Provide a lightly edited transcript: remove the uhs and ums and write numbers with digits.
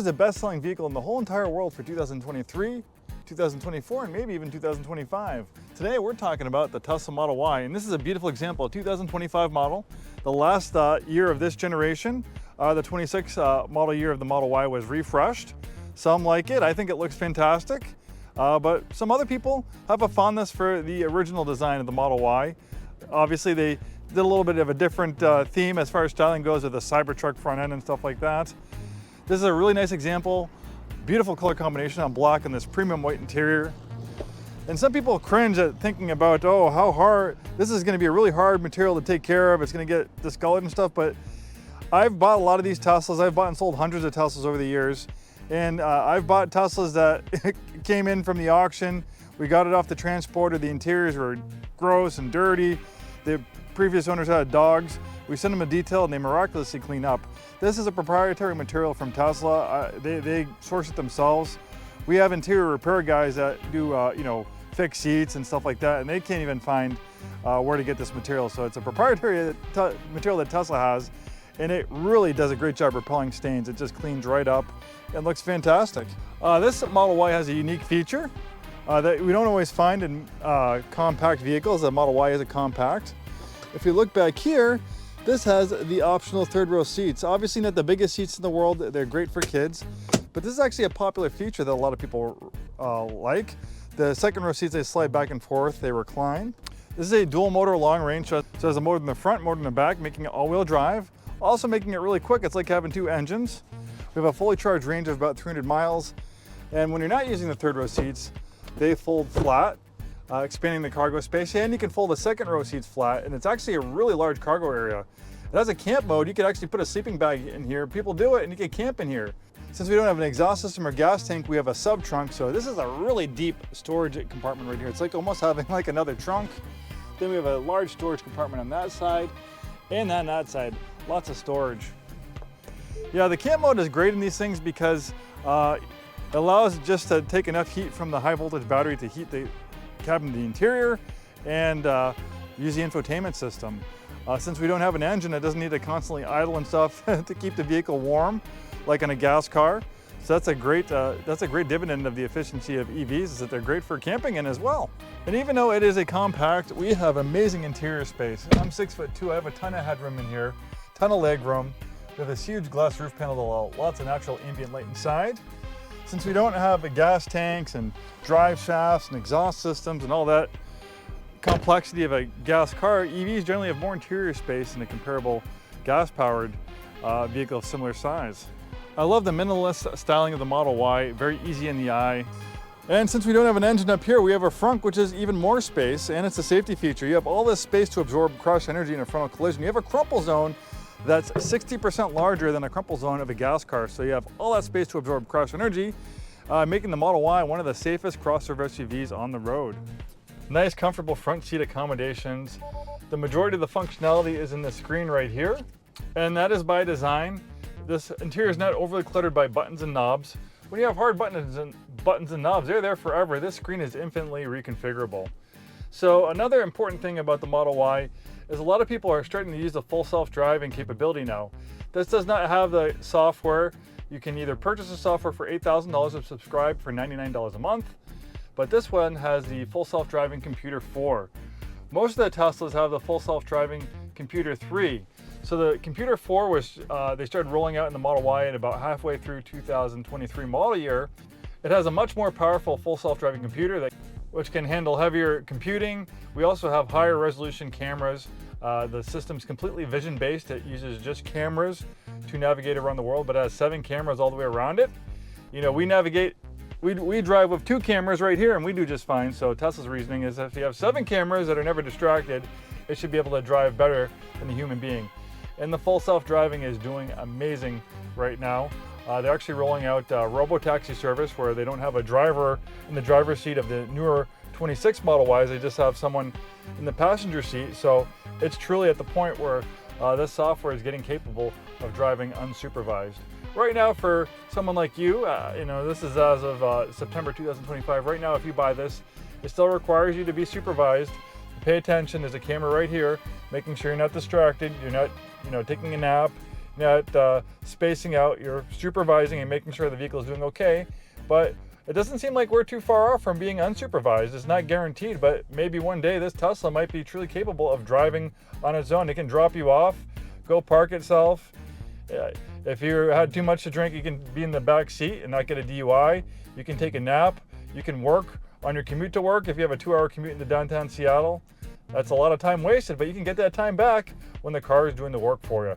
was the best-selling vehicle in the whole entire world for 2023, 2024, and maybe even 2025. Today we're talking about the Tesla Model Y, and this is a beautiful example, a 2025 model. The last year of this generation, the 26 model year of the Model Y was refreshed. Some like it, I think it looks fantastic, but some other people have a fondness for the original design of the Model Y. Obviously they did a little bit of a different theme as far as styling goes with the Cybertruck front end and stuff like that. This is a really nice example. Beautiful color combination on black and this premium white interior. And some people cringe at thinking about, oh, how hard, this is gonna be a really hard material to take care of. It's gonna get discolored and stuff, but I've bought a lot of these Teslas. I've bought and sold hundreds of Teslas over the years. And I've bought Teslas that came in from the auction. We got it off the transporter. The interiors were gross and dirty. The previous owners had dogs. We sent them a detail and they miraculously clean up. This is a proprietary material from Tesla. They source it themselves. We have interior repair guys that do, fix seats and stuff like that, and they can't even find where to get this material. So it's a proprietary material that Tesla has, and it really does a great job repelling stains. It just cleans right up and looks fantastic. This Model Y has a unique feature that we don't always find in compact vehicles. The Model Y is a compact. If you look back here, this has the optional third row seats. Obviously not the biggest seats in the world. They're great for kids, but this is actually a popular feature that a lot of people like. The second row seats, they slide back and forth, they recline. This is a dual motor long range, so it has a motor in the front, motor in the back, making it all-wheel drive. Also making it really quick. It's like having two engines. We have a fully charged range of about 300 miles. And when you're not using the third row seats, they fold flat, expanding the cargo space, and you can fold the second row seats flat, and it's actually a really large cargo area. It has a camp mode. You could actually put a sleeping bag in here. People do it, and you can camp in here. Since we don't have an exhaust system or gas tank, we have a sub trunk, so this is a really deep storage compartment right here. It's like almost having like another trunk. Then we have a large storage compartment on that side, and on that side, lots of storage. Yeah, the camp mode is great in these things because it allows just to take enough heat from the high voltage battery to heat the cabin, the interior, and use the infotainment system. Since we don't have an engine, it doesn't need to constantly idle and stuff to keep the vehicle warm, like in a gas car. So that's a great dividend of the efficiency of EVs, is that they're great for camping in as well. And even though it is a compact, we have amazing interior space. I'm 6'2", I have a ton of headroom in here, ton of leg room. We have this huge glass roof panel that allows lots of natural ambient light inside. Since we don't have the gas tanks and drive shafts and exhaust systems and all that complexity of a gas car, EVs generally have more interior space than a comparable gas-powered vehicle of similar size. I love the minimalist styling of the Model Y, very easy in the eye. And since we don't have an engine up here, we have a front which is even more space, and it's a safety feature. You have all this space to absorb crush energy in a frontal collision. You have a crumple zone that's 60% larger than a crumple zone of a gas car. So you have all that space to absorb crush energy, making the Model Y one of the safest crossover SUVs on the road. Nice, comfortable front seat accommodations. The majority of the functionality is in the screen right here, and that is by design. This interior is not overly cluttered by buttons and knobs. When you have hard buttons and knobs, they're there forever. This screen is infinitely reconfigurable. So another important thing about the Model Y is a lot of people are starting to use the full self-driving capability now. This does not have the software. You can either purchase the software for $8,000 or subscribe for $99 a month, but this one has the full self-driving computer 4. Most of the Teslas have the full self-driving computer 3. So the computer 4 was, they started rolling out in the Model Y at about halfway through 2023 model year. It has a much more powerful full self-driving computer which can handle heavier computing. We also have higher resolution cameras. The system's completely vision-based. It uses just cameras to navigate around the world, but it has 7 cameras all the way around it. You know, we drive with 2 cameras right here and we do just fine. So Tesla's reasoning is if you have 7 cameras that are never distracted, it should be able to drive better than a human being. And the full self-driving is doing amazing right now. They're actually rolling out robo-taxi service where they don't have a driver in the driver's seat of the newer 26 Model Ys, they just have someone in the passenger seat. So it's truly at the point where this software is getting capable of driving unsupervised. Right now, for someone like you, this is as of September 2025. Right now, if you buy this, it still requires you to be supervised. Pay attention, there's a camera right here, making sure you're not distracted, you're not taking a nap, looking at spacing out, you're supervising and making sure the vehicle is doing okay. But it doesn't seem like we're too far off from being unsupervised. It's not guaranteed, but maybe one day this Tesla might be truly capable of driving on its own. It can drop you off, go park itself. If you had too much to drink, you can be in the back seat and not get a DUI. You can take a nap. You can work on your commute to work if you have a 2-hour commute into downtown Seattle. That's a lot of time wasted, but you can get that time back when the car is doing the work for you.